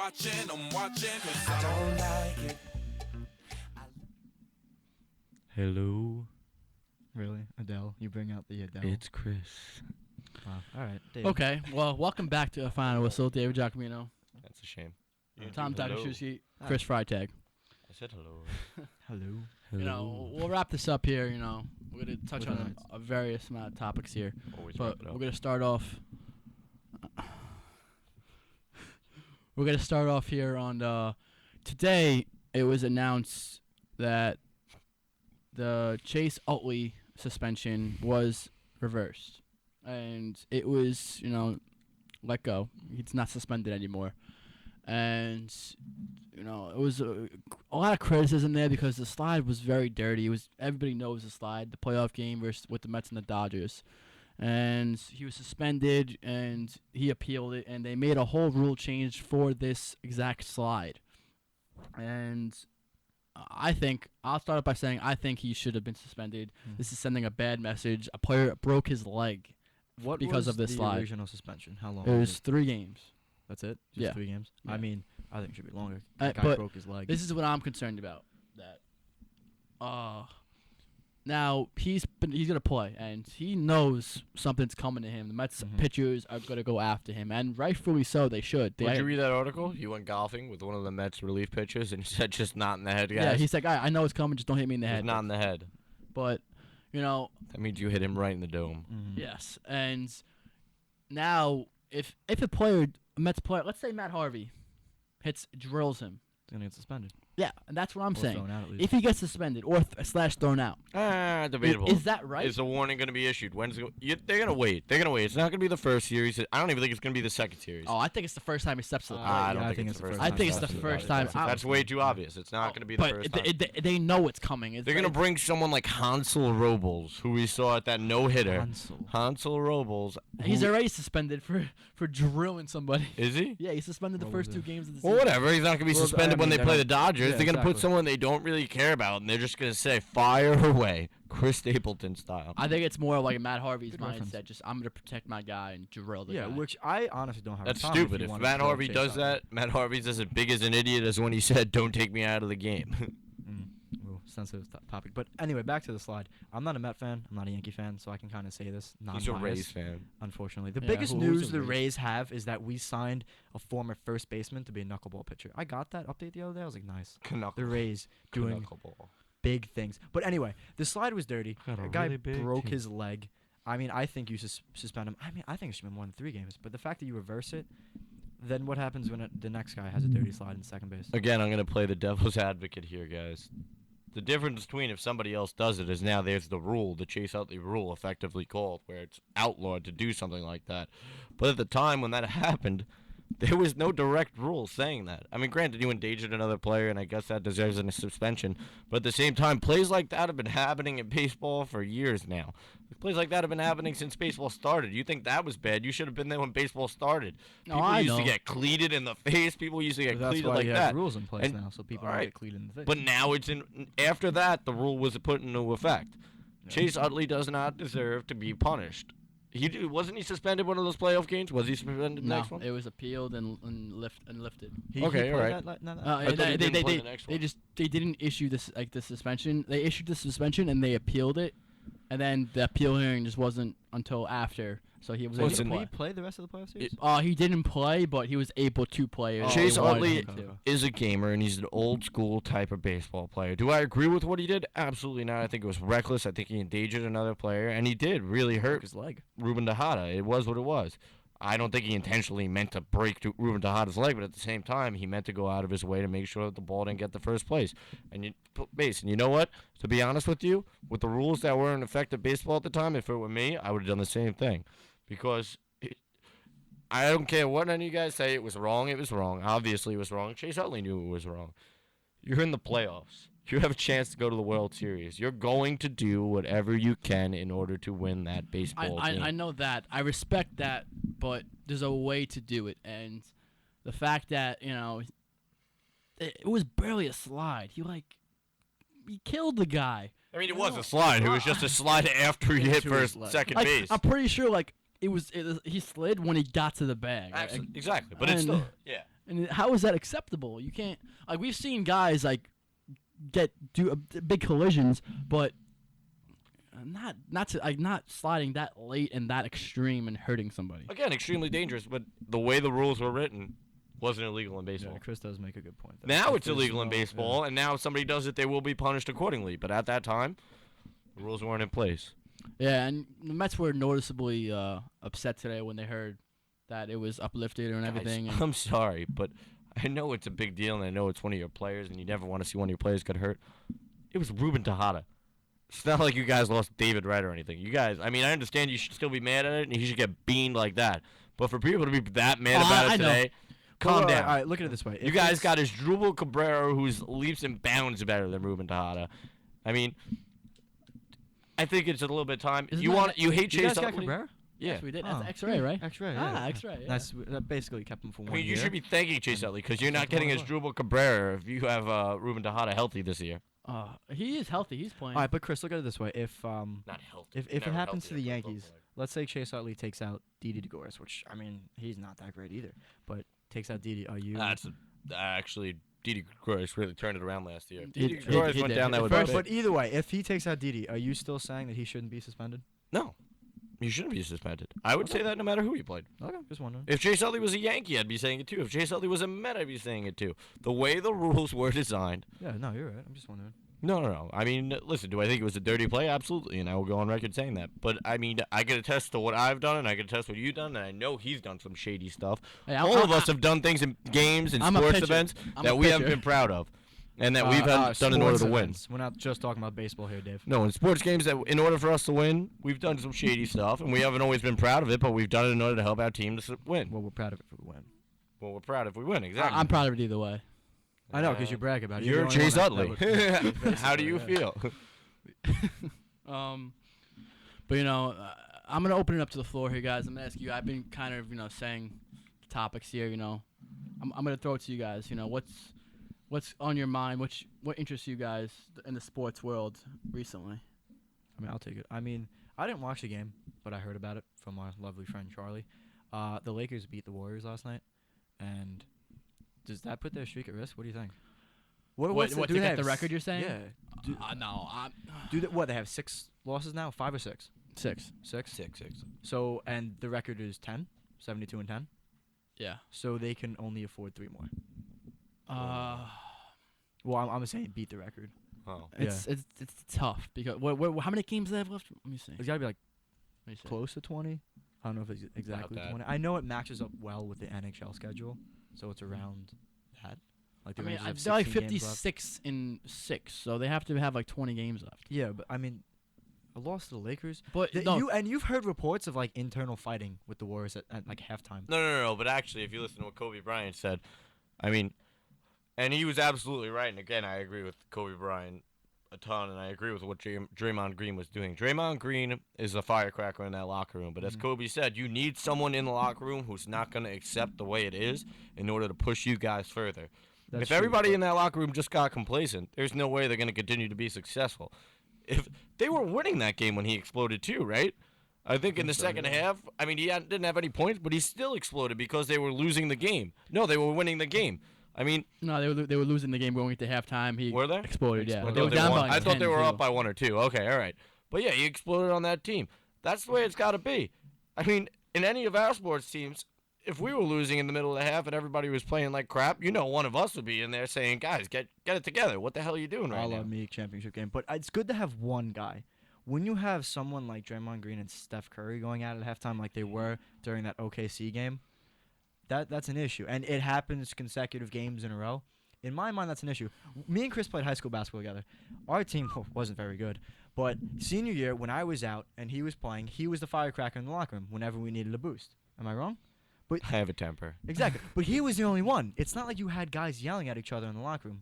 I'm watching, cause I don't like it. Hello, Really? Adele? You bring out the Adele? it's Chris. Wow. All right. Dave. Okay, well, welcome back to a Final Whistle. David Giacomino, That's a shame. Tom Hello. Takashewski, Chris Freitag. I said hello. Hello. You know, we'll wrap this up here. You know, we're gonna touch With on a various amount of topics here, Always but wrap it we're up. gonna start off. We're gonna start off here on today. It was announced that the Chase Utley suspension was reversed, and it was let go. He's not suspended anymore, and it was a lot of criticism there because the slide was very dirty. It was everybody knows the slide, the playoff game versus with the Mets and the Dodgers. And he was suspended, and he appealed it, and they made a whole rule change for this exact slide. And I think I'll start off by saying I think he should have been suspended. This is sending a bad message. A player broke his leg. What Because was of this the slide. original suspension? How long? It was 3 games. That's it? Just Yeah. 3 games? Yeah. I mean, I think it should be longer. The guy but broke his leg. This is what I'm concerned about. That now he's gonna play, and he knows something's coming to him. The Mets pitchers are gonna go after him, and rightfully so. They should. Did you read that article? You went golfing with one of the Mets relief pitchers, and he said just not in the head, guys. Yeah, he's like, I know it's coming. Just don't hit me in the Just head. not in the head. But That means you hit him right in the dome. yes. And now, if a Mets player, let's say Matt Harvey, drills him. He's going to get suspended. Yeah, and that's what I'm Or saying. thrown out at least. If he gets suspended or slash thrown out, Debatable. is that right? Is the warning going to be issued? They're going to wait. They're going to wait. It's not going to be the first series. I don't even think it's going to be the second series. Oh, I think it's the first time he steps to the plate. I don't yeah, think it's the first I time. think it's the That's first time. That's way too obvious. It's not going to be the but first time. they know it's coming. They're going to bring someone like Hansel Robles, who we saw at that no-hitter. Hansel Robles. He's who- already suspended for drilling somebody. Is he? Yeah, he's suspended the What first was 2 it? games of the Well, season. whatever. He's not going to be Well, suspended I when mean, they they're play not- the Dodgers. yeah, They're going to put exactly. someone they don't really care about, and they're just going to say, fire away, Chris Stapleton style. I think it's more like Matt Harvey's Good mindset. reference. Just I'm gonna protect my guy and drill the Yeah, guy. which I honestly don't have That's a problem stupid. you If wanna Matt throw Harvey Chase does out. that, Matt Harvey's as big as an idiot as when he said, don't take me out of the game. Ooh, sensitive topic. But anyway, back to the slide. I'm not a Met fan. I'm not a Yankee fan, so I can kind of say this. He's a non-biased, Rays fan. Unfortunately, the Yeah, biggest who's news a the Rays? Rays have is that we signed a former first baseman to be a knuckleball pitcher. I got that update the other day. I was like, nice. The Rays doing big things. But anyway, the slide was dirty. Got a The guy really big broke team. his leg. I mean, I think you suspend him. I mean, I think it should be more than 3 games. But the fact that you reverse it, then what happens when the next guy has a dirty slide in second base? Again, I'm going to play the devil's advocate here, guys. The difference between if somebody else does it is now there's the rule, the Chase Utley rule, effectively called, where it's outlawed to do something like that. But at the time when that happened, there was no direct rule saying that. I mean, granted, you endangered another player, and I guess that deserves a suspension. But at the same time, plays like that have been happening in baseball for years now. Plays like that have been happening since baseball started. You think that was bad? You should have been there when baseball started. No, People I used to know. get cleated in the face. People used to get But that's cleated why like you that. have rules in place And- now, so people all don't right. get cleated in the face. But now it's in. After that, the rule was put into effect. Yeah. Chase Utley does not deserve to be punished. Wasn't he suspended one of those playoff games? Was he suspended the no, next one? it was appealed and lifted. Okay, all right. I thought he didn't play the next one. They didn't issue this the suspension. They issued the suspension and they appealed it, and then the appeal hearing just wasn't until after. So he was able to Listen, Did play. he play the rest of the playoff series? He didn't play, but he was able to play. if Chase they wanted Utley him to. is a gamer, and he's an old school type of baseball player. Do I agree with what he did? Absolutely not. I think it was reckless. I think he endangered another player, and he did really Broke hurt his leg. Ruben Tejada. It was what it was. I don't think he intentionally meant to break Ruben Tejada's leg, but at the same time, he meant to go out of his way to make sure that the ball didn't get the first place. And you know what? To be honest with you, with the rules that were in effect of baseball at the time, if it were me, I would have done the same thing. Because I don't care what any of you guys say, it was wrong, it was wrong. Obviously, it was wrong. Chase Utley knew it was wrong. You're in the playoffs. You have a chance to go to the World Series. You're going to do whatever you can in order to win that baseball game. I know that. I respect that, but there's a way to do it. And the fact that, it was barely a slide. He killed the guy. I mean, it was a slide. It was just a slide after he hit Into his first, leg. second Like, base. I'm pretty sure, he slid when he got to the bag. Exactly. But it's and- still, yeah. And how is that acceptable? You can't like we've seen guys like do big collisions, but not sliding that late and that extreme and hurting somebody. Again, extremely dangerous, but the way the rules were written wasn't illegal in baseball. Yeah, Chris does make a good point. Now it's illegal in baseball, and now if somebody does it, they will be punished accordingly. But at that time, the rules weren't in place. Yeah, and the Mets were noticeably upset today when they heard that it was uplifted and everything. Guys, And I'm sorry, but I know it's a big deal, and I know it's one of your players, and you never want to see one of your players get hurt. It was Ruben Tejada. It's not like you guys lost David Wright or anything. You guys, I mean, I understand you should still be mad at it, and he should get beaned like that. But for people to be that mad about it today, calm down. All right, look at it this way. You guys got Asdrubal Cabrera, who's leaps and bounds better than Ruben Tejada. I mean, I think it's a little bit of time. You hate Chase Utley? Cabrera? Yeah. yes, we did. Oh. That's X-ray, right? X-ray. X-ray. Yeah. That basically kept him for I one mean, you year. should be thanking Chase Utley because you're not getting Asdrubal Cabrera if you have Ruben Tejada healthy this year. He is healthy. He's playing. All right, but Chris, look at it this way. If Not healthy. if it happens to the Yankees, let's say Chase Utley takes out Didi Gregorius, which I mean he's not that great either, but takes out Didi. Are you? Actually, Didi Gregorius really turned it around last year. He- Didi he- Gregorius he went did. down there with But either way, if he takes out Didi, are you still saying that he shouldn't be suspended? No. You shouldn't be suspended. I would say that no matter who he played. Okay, just wondering. If Chase Utley was a Yankee, I'd be saying it too. If Chase Utley was a Met, I'd be saying it too. The way the rules were designed. Yeah, no, you're right. I'm just wondering. No. I mean, listen, do I think it was a dirty play? Absolutely, and I will go on record saying that. But, I mean, I can attest to what I've done, and I can attest what you've done, and I know he's done some shady stuff. Hey, All of us have done things in games and I'm a sports pitcher. events I'm that a we haven't pitcher. been proud of, and that we've done in order to win. We're not just talking about baseball here, Dave. No, in sports games, that in order for us to win, we've done some shady stuff, and we haven't always been proud of it, but we've done it in order to help our team to win. Well, we're proud of it if we win. Well, we're proud if we win, exactly. I'm proud of it either way. I know, because you brag about it. You're the only Chase one Utley. that would- How do you feel? But I'm gonna open it up to the floor here, guys. I'm gonna ask you. I've been kind of saying topics here. I'm gonna throw it to you guys. What's on your mind? What interests you guys in the sports world recently? I mean, I'll take it. I mean, I didn't watch the game, but I heard about it from our lovely friend Charlie. The Lakers beat the Warriors last night, and does that put their streak at risk? What do you think? What do to they get have the record? You're saying? Yeah. No. What they have 6 losses now, 5 or 6? 6. 6. 6. So and the record is 10, 72 and 10. Yeah. So they can only afford 3 more. Well, I'm saying beat the record. Oh. it's tough because how many games do they have left? Let me see. It's got to be like Let me see. close to 20. I don't know if it's exactly that. 20. I know it matches up well with the NHL schedule, so it's around that. Like the I mean, Rangers have they're like 16 games left. 56 and 6, so they have to have like 20 games left. Yeah, but I mean, a loss to the Lakers. But no, You've heard reports of like internal fighting with the Warriors at like halftime. No. But actually, if you listen to what Kobe Bryant said, I mean, and he was absolutely right. And again, I agree with Kobe Bryant a ton, and I agree with what Draymond Green was doing. Draymond Green is a firecracker in that locker room. But as Kobe said, you need someone in the locker room who's not going to accept the way it is in order to push you guys further. That's If true, everybody but- in that locker room just got complacent, there's no way they're going to continue to be successful. If they were winning that game when he exploded too, right? I think in the second half, I mean, didn't have any points, but he still exploded because they were losing the game. No, they were winning the game. I mean, no, they were losing the game going into halftime. He were they? exploded. Yeah, I they were thought down won. by like I thought they were 10-2. up by 1 or 2. Okay, all right. But yeah, he exploded on that team. That's the way it's got to be. I mean, in any of our sports teams, if we were losing in the middle of the half and everybody was playing like crap, one of us would be in there saying, "Guys, get it together. What the hell are you doing right I now?" love me championship game, but it's good to have one guy. When you have someone like Draymond Green and Steph Curry going at it at halftime like they were during that OKC game, that's an issue, and it happens consecutive games in a row. In my mind, that's an issue. Me and Chris played high school basketball together. Our team wasn't very good, but senior year when I was out and he was playing, he was the firecracker in the locker room whenever we needed a boost. Am I wrong? But I have a temper. exactly. But he was the only one. It's not like you had guys yelling at each other in the locker room.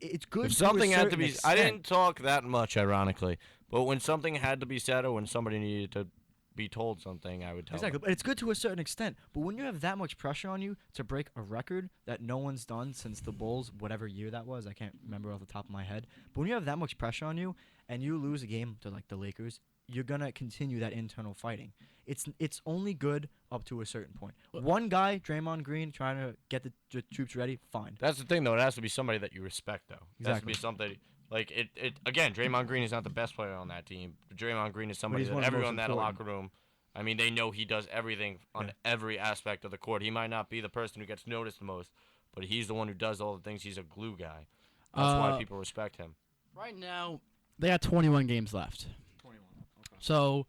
It's good. If to a something had to certain be, I extent. didn't talk that much, ironically, but when something had to be said or when somebody needed to be told something, I would tell Exactly, them. but it's good to a certain extent. But when you have that much pressure on you to break a record that no one's done since the Bulls, whatever year that was, I can't remember off the top of my head. But when you have that much pressure on you and you lose a game to like the Lakers, you're gonna continue that internal fighting. It's only good up to a certain point. One guy, Draymond Green, trying to get the troops ready, fine. That's the thing, though. It has to be somebody that you respect, though. It has to Exactly. be something like it. Again, Draymond Green is not the best player on that team. Draymond Green is somebody he's that one of the everyone in most that important. locker room. I mean, they know he does everything on Yeah. every aspect of the court. He might not be the person who gets noticed the most, but he's the one who does all the things. He's a glue guy. That's why people respect him. Right now, they got 21 games left. 21. Okay. So,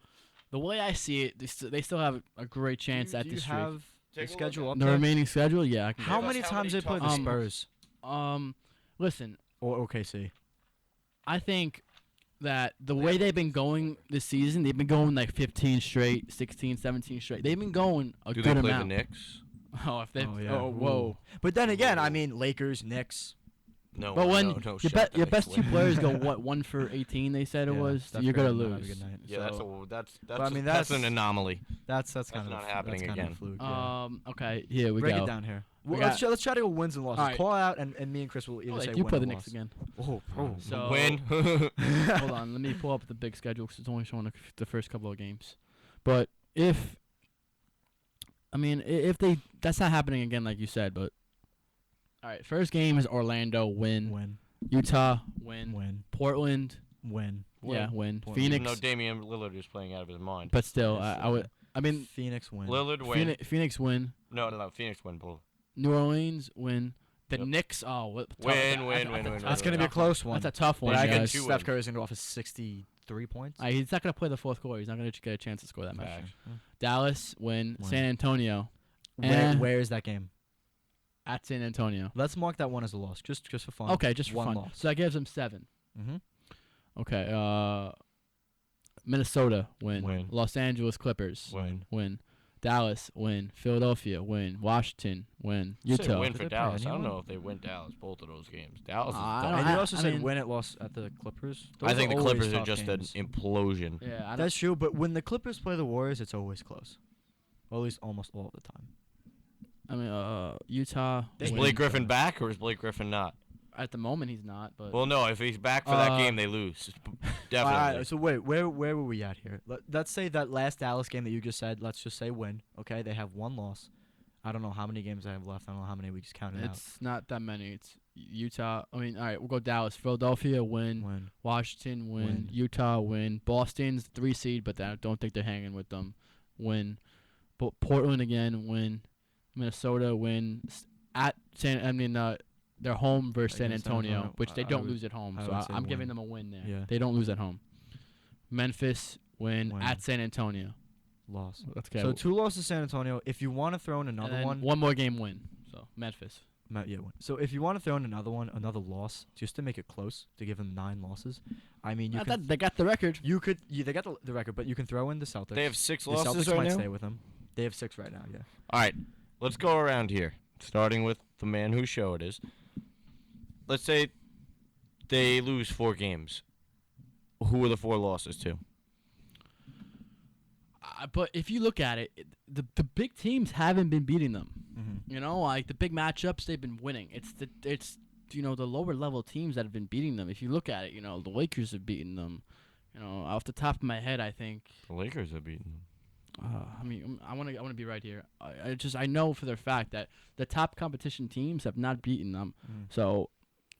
the way I see it, they still have a great chance at do the you streak. have the Take a look schedule at up The there? remaining schedule, yeah. I can How Give us many how times many they play the tough- Spurs listen, or OKC? I think that the way they've been going this season, they've been going like 15 straight, 16, 17 straight. They've been going a Do good they play amount. the Knicks? Oh, if they, Oh, yeah. whoa. But then again, I mean, Lakers, Knicks. No. But when no, your, shut the your Knicks best two win. players go what 1 for 18, they said it Yeah, was. Steph You're gonna Curry might have a lose. good night. Yeah, So, that's I mean, that's an that's- anomaly. That's kind of not happening that's kind again. Of a fluke, yeah. Okay, here we Break go. it down here. We Let's got- let's try to go wins and losses. Alright. Call out, and me and Chris will either Oh, say you win play or the loss. Knicks again. Oh, bro. So- Win. Hold on, let me pull up the big schedule because it's only showing the first couple of games. But if that's not happening again, like you said, but all right, first game is Orlando, win. Win, Utah, win. win, Portland, win. yeah, win. Portland. Phoenix, Even though Damian Lillard is playing out of his mind. but still, Yes, I would. I mean, Phoenix win. Lillard win. Phoenix win. No. Phoenix win, bro. New Orleans win. The Yep. Knicks, oh, what? Win, win. That's gonna be a close one. That's a tough one, But I get guess guys. two Steph wins. Curry's gonna go off his 63 points. He's not gonna play the fourth quarter. He's not gonna get a chance to score that much. Facts. Dallas win. Win. San Antonio Where Eh. where is that game? at San Antonio. Let's mark that one as a loss, just for fun. Okay, just for one fun. loss. So that gives them 7. Mm-hmm. Okay. Minnesota win. Win. Los Angeles Clippers Win. Dallas win. Philadelphia win. Washington win. You said Utah. win Did for they play Dallas. I don't anyone? know if they win Dallas both of those games. Dallas is I done. don't- And you I- also I said mean- win at loss at the Clippers. I Those think the always Clippers are tough just games. an implosion. Yeah, I don't, That's true, but when the Clippers play the Warriors, it's always close. Or at least almost all the time. I mean, Utah. They Is win. Blake Griffin back or is Blake Griffin not? At the moment, he's not. But Well, no. If he's back for that Uh, game, they lose. Definitely. Alright, so wait, where were we at here? Let's say that last Dallas game that you just said. Let's just say win. Okay, they have one loss. I don't know how many games I have left. I don't know how many we just counted out. it's not that many. It's Utah. I mean, all right, we'll go Dallas. Philadelphia win. Win. Washington win. Win. Utah win. Boston's 3 seed, but I don't think they're hanging with them. Win. Portland again win. Minnesota win. They're home versus San Against San Antonio, Antonio, which they I don't would- lose at home. I So would say I'm giving win. them a win there. Yeah. They don't lose at home. Memphis win, Win. at San Antonio. Loss. Let's go. So 2 losses to San Antonio. If you want to throw in and another then one, more game win. So Memphis. Yeah, win. So if you want to throw in another one, another loss, just to make it close, to give them 9 losses. I mean, you can. They got the record. You could. Yeah, they got the record, but you can throw in the Celtics. They have 6 the losses Celtics right might now. stay with them. They have 6 right now. Yeah. All right, let's go around here, starting with the man whose show it is. Let's say they lose 4 games. Who are the 4 losses to? But if you look at it, the big teams haven't been beating them. Mm-hmm. You know, like the big matchups, they've been winning. It's the lower level teams that have been beating them. If you look at it, the Lakers have beaten them. Off the top of my head, I think. The Lakers have beaten them. I mean, I want to be right here. I know for the fact that the top competition teams have not beaten them. Mm-hmm. So,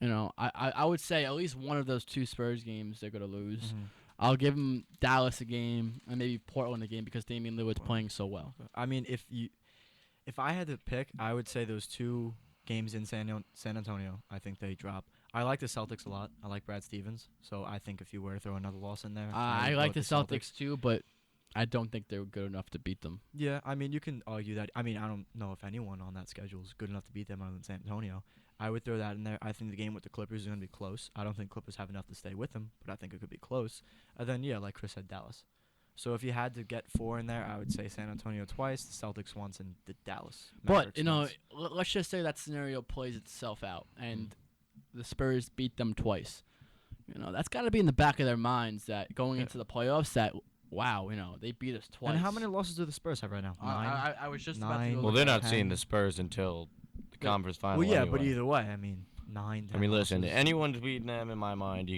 I would say at least one of those 2 Spurs games they're gonna lose. Mm-hmm. I'll give them Dallas a game and maybe Portland a game because Damian Lillard's playing so well. I mean, if I had to pick, I would say those 2 games in San Antonio. I think they drop. I like the Celtics a lot. I like Brad Stevens, so I think if you were to throw another loss in there, I would go like with the Celtics too, but I don't think they're good enough to beat them. Yeah, I mean, you can argue that. I mean, I don't know if anyone on that schedule is good enough to beat them other than San Antonio. I would throw that in there. I think the game with the Clippers is going to be close. I don't think Clippers have enough to stay with them, but I think it could be close. And then, yeah, like Chris said, Dallas. So if you had to get 4 in there, I would say San Antonio twice, the Celtics once, and the Dallas But Mavericks once. let's just say that scenario plays itself out, and the Spurs beat them twice. That's got to be in the back of their minds that going Yeah. into the playoffs, that wow, they beat us twice. And how many losses do the Spurs have right now? 9? I was just about to 9. go Well, look they're at not Ten. seeing the Spurs until the conference final. Well, yeah, anyway. but either way, I mean, 9. I mean, 10 listen, losses. anyone's beating them in my mind.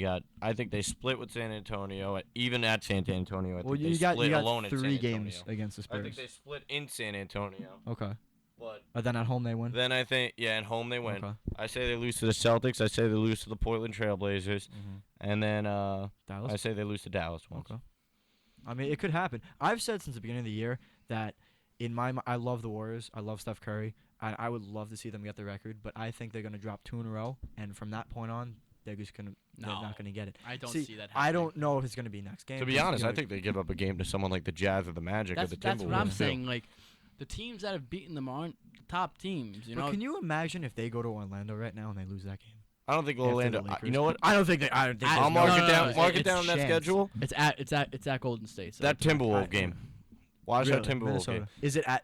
I think they split with San Antonio, even at San Antonio. I Well, think they you got split you alone got at 3 San games Antonio. against the I Spurs. think they split in San Antonio, Okay. but Then at home they win. then I think at home they win. Okay. I say they lose to the Celtics. I say they lose to the Portland Trailblazers, and then Dallas. I say they lose to Dallas once. Okay. I mean, it could happen. I've said since the beginning of the year that I love the Warriors. I love Steph Curry. I would love to see them get the record, but I think they're gonna drop 2 in a row, and from that point on, they're not gonna get it. I don't See, see that I happening. don't know if it's gonna be next game. To be 'cause, honest, you know, I think they give up a game to someone like the Jazz or the Magic or the Timberwolves. That's what I'm too. saying. Like, the teams that have beaten them aren't the top teams. You but know, can you imagine if they go to Orlando right now and they lose that game? I don't think After the Orlando. You Lakers? know what? I don't think they. I don't think. I'll there's mark no- it down. no, Mark it it's down on that chance. schedule. it's at Golden State. So That it's- Timberwolf game. Watch Really? that Timberwolf Minnesota. game.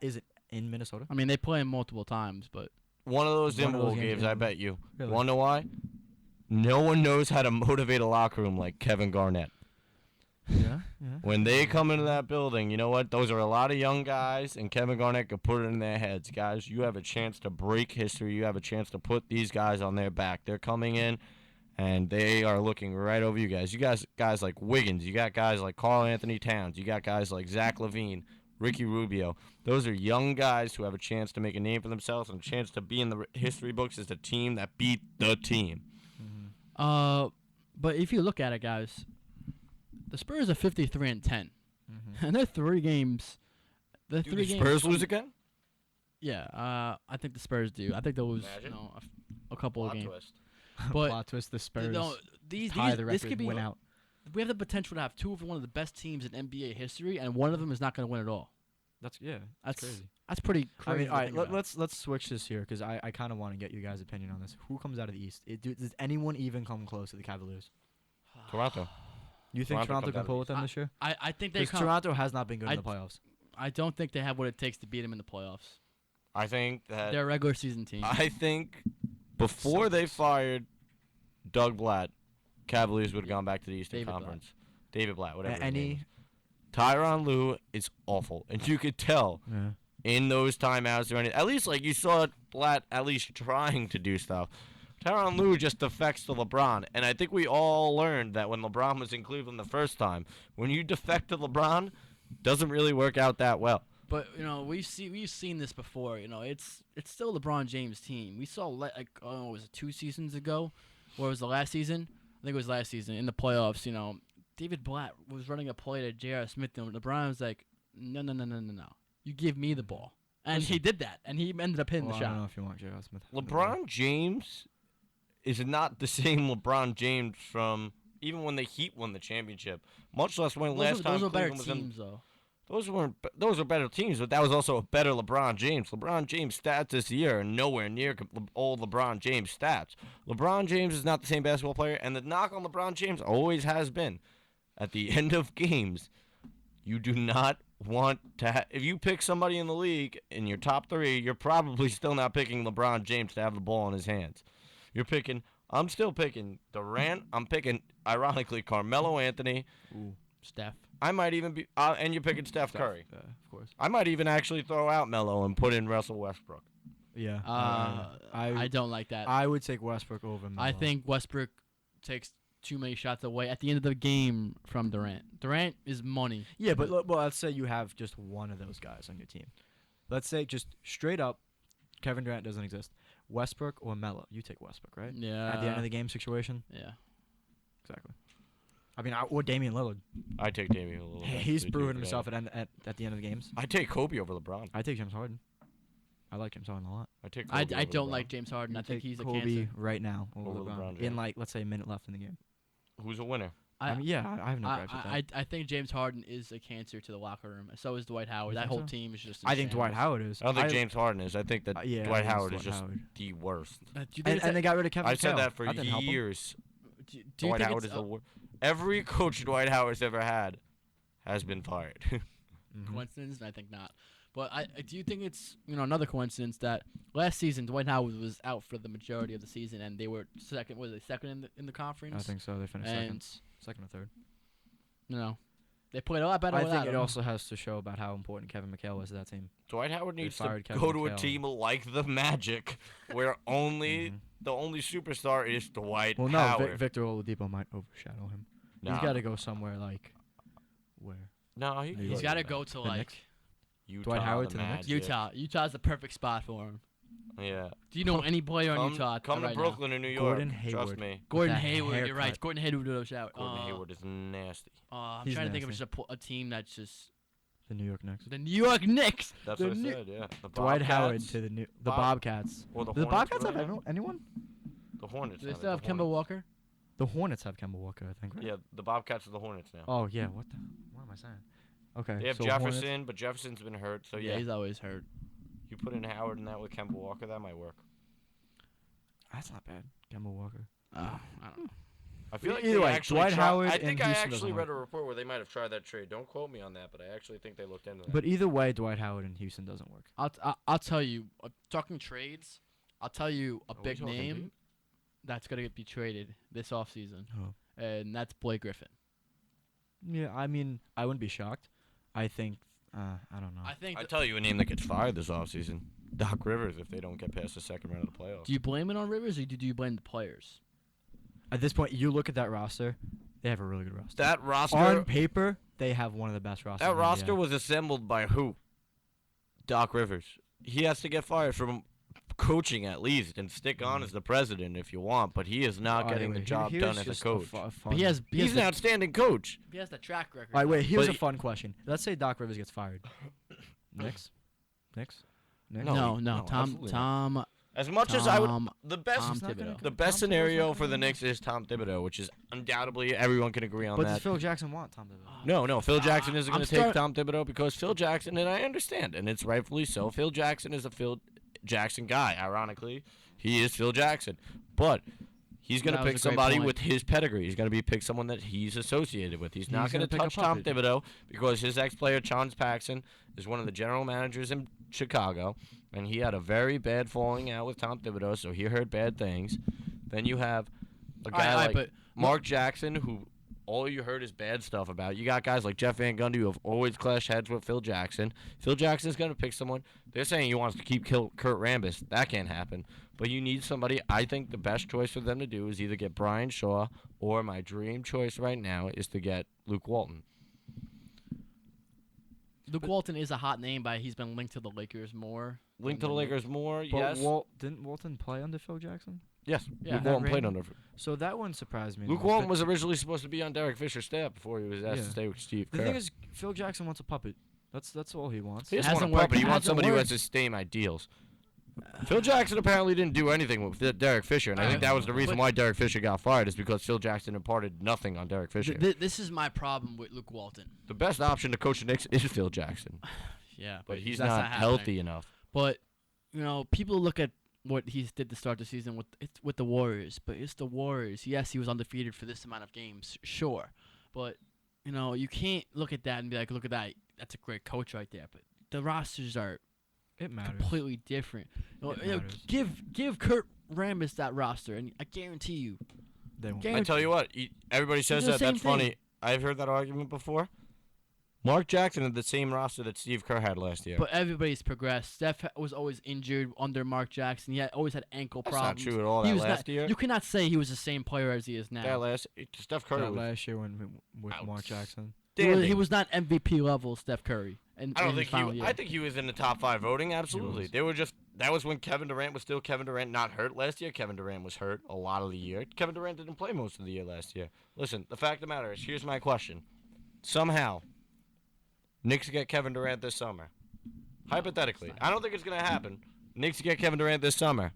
Is it in Minnesota? I mean, they play them multiple times, but One of those One of those Timberwolf games, games, yeah. I bet you. Really? You want to know why? No one knows how to motivate a locker room like Kevin Garnett. Yeah. When they come into that building, you know what? Those are a lot of young guys, and Kevin Garnett could put it in their heads. Guys, you have a chance to break history. You have a chance to put these guys on their back. They're coming in, and they are looking right over you guys. You guys like Wiggins. You got guys like Karl Anthony Towns. You got guys like Zach LaVine, Ricky Rubio. Those are young guys who have a chance to make a name for themselves and a chance to be in the history books as the team that beat the team. but if you look at it, guys, the Spurs are 53-10, and they're 3 games. The Do 3 the games. Spurs lose again? Yeah, I think the Spurs do. I think they'll lose Imagine. a couple of Plot games. twist. But Plot twist: the Spurs no, these tie the this record, could be win out. We have the potential to have 2 of one of the best teams in NBA history, and one of them is not going to win at all. That's That's crazy. That's pretty I crazy. mean, to all right, think about. let's switch this here because I kind of want to get you guys' opinion on this. Who comes out of the East? Does anyone even come close to the Cavaliers? Toronto. You think Toronto Toronto comes out can of pull the with them this year? I think they Because come. Toronto has not been good in I- the playoffs. I don't think they have what it takes to beat them in the playoffs. I think that They're a regular season team. I think before they fired Doug Blatt, Cavaliers would have gone back to the Eastern David Blatt. Conference. David Blatt, whatever. his name Any? is. Tyronn Lue is awful, and you could tell Yeah. in those timeouts or any. At least like you saw Blatt at least trying to do stuff. Tyronn Lue just defects to LeBron, and I think we all learned that when LeBron was in Cleveland the first time, when you defect to LeBron, doesn't really work out that well. But we've seen this before. It's still LeBron James' team. We saw was it 2 seasons ago, or was the last season? I think it was last season in the playoffs. David Blatt was running a play to J.R. Smith, and LeBron was like, no, you give me the ball, and he did that, and he ended up hitting Well, the I don't know shot. if you want J.R. Smith. LeBron James is not the same LeBron James from even when the Heat won the championship, much less when last time Those are better Cleveland was in. teams, though. Those were better teams, but that was also a better LeBron James. LeBron James stats this year are nowhere near old LeBron James stats. LeBron James is not the same basketball player, and the knock on LeBron James always has been, at the end of games, you do not want to. If you pick somebody in the league in your top 3, you're probably still not picking LeBron James to have the ball in his hands. I'm still picking Durant. I'm picking, ironically, Carmelo Anthony. Steph. I might even be, and you're picking Steph Curry. Yeah, of course. I might even actually throw out Melo and put in Russell Westbrook. Yeah. I don't like that. I would take Westbrook over Melo. I think Westbrook takes too many shots away at the end of the game from Durant. Durant is money. Yeah, but let's say you have just one of those guys on your team. Let's say just straight up, Kevin Durant doesn't exist. Westbrook or Melo? You take Westbrook, right? Yeah. At the end of the game situation. Yeah. Exactly. I mean, or Damian Lillard. I take Damian Lillard. He's actually, proven too, himself yeah. at the end of the games. I take Kobe over LeBron. I take James Harden. I like James Harden a lot. I take. Kobe I over don't LeBron. like James Harden. I think Take he's a Kobe cancer. right now over Over LeBron. LeBron In James. let's say a minute left in the game. Who's a winner? I mean, yeah, I have no gripes with that. I think James Harden is a cancer to the locker room. So is Dwight Howard. You That think whole so? team is just. in I think Dwight shambles. Howard is. I don't think James Harden is. I think that yeah, I Dwight think it's Howard is Dwight just Howard. the worst. Do you think it's And they got rid of Kevin I said McHale. that for didn't help him. years. do you Dwight think Howard it's is the worst. Every coach Dwight Howard's ever had has been fired. Mhm. coincidence? I think not. But do you think it's another coincidence that last season Dwight Howard was out for the majority of the season and they were second? Was they second in the conference? I think so. They finished And second or third. they played a lot better. I without think it him. also has to show about how important Kevin McHale was to that team. Dwight Howard needs to fired Kevin go to a McHale. team like the Magic, where only the only superstar is Dwight Well, no, Howard. Victor Oladipo might overshadow him. Nah. He's got to go somewhere like where? No, he He's can He's go got to the go Knicks. to The like Knicks? Utah, Dwight Howard the to the Knicks? Magic. Utah. Utah's the perfect spot for him. Yeah. Do you know any player on Come, Utah come right to Brooklyn or New York. Gordon Trust Hayward. me. Gordon that Hayward, you're right. haircut. Gordon Hayward would shout. Gordon Hayward is nasty. I'm He's trying to think of nasty. just a team that's just The New York Knicks. the New York Knicks. That's The what I Knick- said, yeah. The Dwight Howard Bobcats, to the Bob- Bobcats. or the Do the Hornets, Bobcats what have do they have? anyone? The Hornets. Do they now, still have the Kemba Hornets. Walker? The Hornets have Kemba Walker, I think, right? Yeah, the Bobcats are the Hornets now. Oh yeah. What am I saying? Okay. They have so Jefferson, Hornets- but Jefferson's been hurt, so Yeah, yeah. he's always hurt. You put in Howard and that with Kemba Walker, that might work. That's not bad. Kemba Walker. I don't know. I feel like Either they way, actually Dwight tried- Howard I and think I Houston actually doesn't read work. a report where they might have tried that trade. Don't quote me on that, but I actually think they looked into that. But either way, Dwight Howard in Houston doesn't work. I'll tell you. Talking trades, I'll tell you a Are we big talking name deep? that's gonna be traded this offseason, Oh. and that's Blake Griffin. Yeah, I mean, I wouldn't be shocked. I think, I don't know. I think. I tell you a name that gets fired this offseason. Doc Rivers, if they don't get past the second round of the playoffs. Do you blame it on Rivers or do you blame the players? At this point, you look at that roster; they have a really good roster. That roster, On paper, they have one of the best rosters. that in the roster NBA. was assembled by who? Doc Rivers. He has to get fired from coaching at least and stick on as the president if you want, but he is not All right, getting the wait, job here's done as a just coach. fun- But he has. He's an outstanding coach. He has the track record. All right, wait. Here's But a fun question. Let's say Doc Rivers gets fired. Knicks. No, no, Tom. absolutely not. Tom. As much as I would, Tom. the best, Tom He's not gonna Thibodeau. the Tom best Thibodeau's scenario not for the gonna Knicks is Tom Thibodeau, which is undoubtedly everyone can agree on But that. does Phil Jackson want Tom Thibodeau? No, Phil Jackson isn't I'm going to take start- Tom Thibodeau because Phil Jackson, and I understand, and it's rightfully so. Phil Jackson is a Phil Jackson guy. Ironically, he is Phil Jackson, but he's going That to was pick a great somebody point. with his pedigree. He's going to pick someone that he's associated with. He's not going gonna to pick a touch Tom puppet. Thibodeau because his ex-player Chance Paxson is one of the general managers in Chicago, and he had a very bad falling out with Tom Thibodeau, so he heard bad things. Then you have a guy like but Mark Jackson, who all you heard is bad stuff about. You got guys like Jeff Van Gundy who have always clashed heads with Phil Jackson. Phil Jackson's going to pick someone. They're saying he wants to keep Kurt Rambis. That can't happen. But you need somebody. I think the best choice for them to do is either get Brian Shaw or my dream choice right now is to get Luke Walton. Luke Walton is a hot name, but he's been linked to the Lakers more. Link to the Lakers more, But yes. didn't Walton play under Phil Jackson? Yes, Yeah. Luke That Walton played Raymond? under. So that wouldn't surprise me. Luke much, Walton but was originally supposed to be on Derek Fisher's staff before he was asked Yeah. to stay with Steve The Kerr. thing is, Phil Jackson wants a puppet. That's all he wants. He doesn't want hasn't a worked- puppet. He wants hasn't somebody who worked. has the same ideals. Phil Jackson apparently didn't do anything with Derek Fisher, and I think that was the reason But- why Derek Fisher got fired is because Phil Jackson imparted nothing on Derek Fisher. This is my problem with Luke Walton. The best option to coach the Knicks is Phil Jackson, Yeah, but he's that's not happening. healthy enough. But people look at what he did to start the season with the Warriors, but it's the Warriors. Yes, he was undefeated for this amount of games, sure, but you can't look at that and be like, look at that, that's a great coach right there. But the rosters are It matters. completely different. It matters. Give Kurt Rambis that roster, and I guarantee you, They won't. Guarantee- I tell you what, everybody says the that. same That's thing. funny. I've heard that argument before. Mark Jackson had the same roster that Steve Kerr had last year. but everybody's progressed. Steph was always injured under Mark Jackson. He always had ankle That's not problems. true at all. He That was last not, year, You cannot say he was the same player as he is now. Steph Curry That was last year with Mark Jackson. He was outstanding. not MVP level Steph Curry. And I don't think I think he was in the top 5 voting. Absolutely, was. they were just. That was when Kevin Durant was still Kevin Durant, not hurt last year. Kevin Durant was hurt a lot of the year. Kevin Durant didn't play most of the year last year. Listen, the fact of the matter is, here's my question: somehow, Knicks get Kevin Durant this summer. Hypothetically, I don't think it's gonna happen. Knicks get Kevin Durant this summer.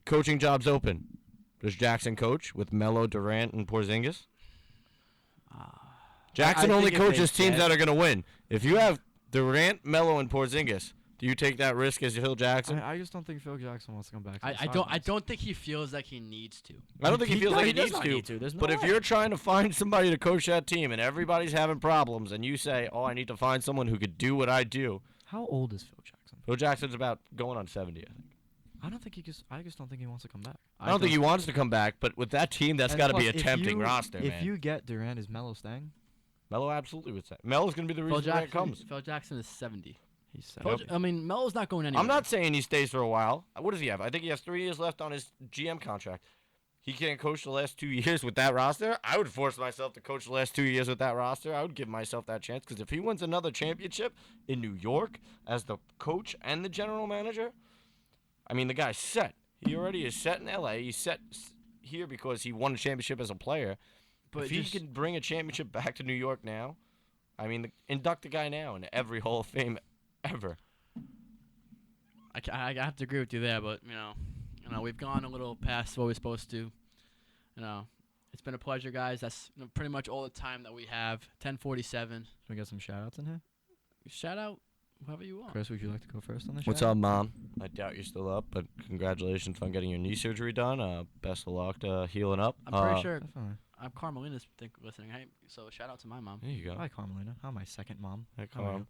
Coaching jobs open. Does Jackson coach with Melo, Durant, and Porzingis? Jackson I only think if they coaches teams get- that are going to win. If you have Durant, Melo, and Porzingis, do you take that risk as Phil Jackson? I just don't think Phil Jackson wants to come back. To I the don't sidelines. think he feels like he needs to. I don't think he feels no, like he he does needs not to. need to. There's no But if way. you're trying to find somebody to coach that team and everybody's having problems and you say, oh, I need to find someone who could do what I do, How old is Phil Jackson? Phil Jackson's about going on 70, I think. I don't think he just. I just don't think he wants to come back. I don't think he wants to come back, but with that team, that's And got to be plus, a if tempting you- roster, If man. you get Durant, is Melo staying? Melo absolutely would say. Melo's going to be the Phil reason Durant Jackson, comes. Phil Jackson is 70. He's set. Coach, I mean, Melo's not going anywhere. I'm not saying he stays for a while. What does he have? I think he has 3 years left on his GM contract. He can't coach the last 2 years with that roster. I would force myself to coach the last 2 years with that roster. I would give myself that chance because if he wins another championship in New York as the coach and the general manager, I mean, the guy's set. He already is set in LA. He's set here because he won a championship as a player. But if he can bring a championship back to New York now, I mean, induct the guy now in every Hall of Fame ever. I have to agree with you there, but you know, we've gone a little past what we're supposed to. You know, it's been a pleasure, guys. That's pretty much all the time that we have. 10:47. Can we get some shout outs in here? Shout out whoever you want. Chris, would you like to go first on the show? What's up, Mom? I doubt you're still up, but congratulations on getting your knee surgery done. Best of luck to healing up. I'm pretty sure Definitely. Carmelina's listening. Hey, so shout out to my mom. There you go. Hi, Carmelina. Hi, my second mom. Hey, How are Carm. you?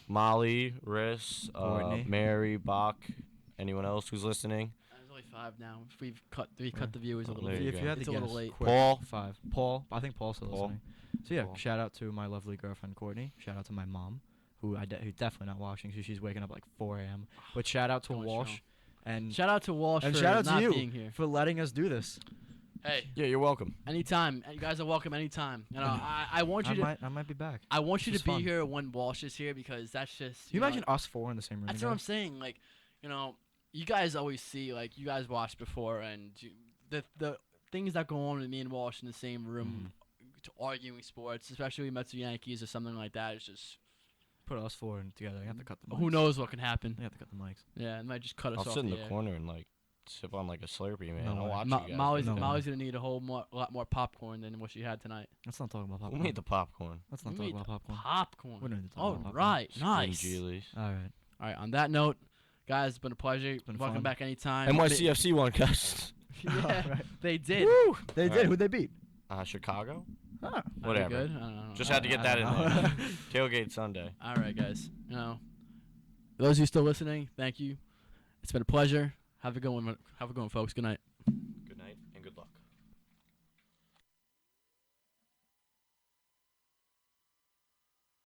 Molly, Riss, Courtney. Mary, Bach, anyone else who's listening? There's only 5 now. If we cut the viewers a Oh, little there bit. you If go. you had It's to a guess, little late. quick, Paul. 5. Paul. I think Paul's still Paul. listening. So yeah, Paul. shout out to my lovely girlfriend Courtney. Shout out to my mom, who's definitely not watching. So she's waking up like 4 a.m. But shout out to Going Walsh strong. and Shout out to Walsh and for shout out to not you being here. for letting us do this. Hey, Yeah, you're welcome. anytime. You guys are welcome anytime. You know, I want you I might be back. I want you This to is be fun. here when Walsh is here because that's just. Can you know, imagine us 4 in the same room? That's what I'm saying. Like, you know, you guys always see, like, you guys watched before, and the things that go on with me and Walsh in the same room, to arguing sports, especially Mets or Yankees or something like that, is just. Put us 4 in together. You have to cut the mics. Who knows what can happen? You have to cut the mics. Yeah, it might just cut us I'll off sit in the the air. corner and like sip on like a Slurpee, man. No I'll way. watch Mo- you guys. Molly's, No way. Molly's gonna need a lot more popcorn than what she had tonight. Let's not talk about Who popcorn. made the popcorn? Let's not Who talk made about the popcorn. Popcorn. We don't need to talk Oh, about popcorn. right, nice. Geely's. All right. All right. On that note, guys, it's been a pleasure. been Welcome fun. back anytime. NYCFC won, guys. Yeah, Right. they did. Woo! They All did. right. Who'd they beat? Chicago? Ah. Are they Whatever. Good? I don't know. Just had to get that in I don't there. Tailgate Sunday. All right, guys. You know, those of you still listening, thank you. It's been a pleasure. Have a good one. Have a good one, folks. Good night.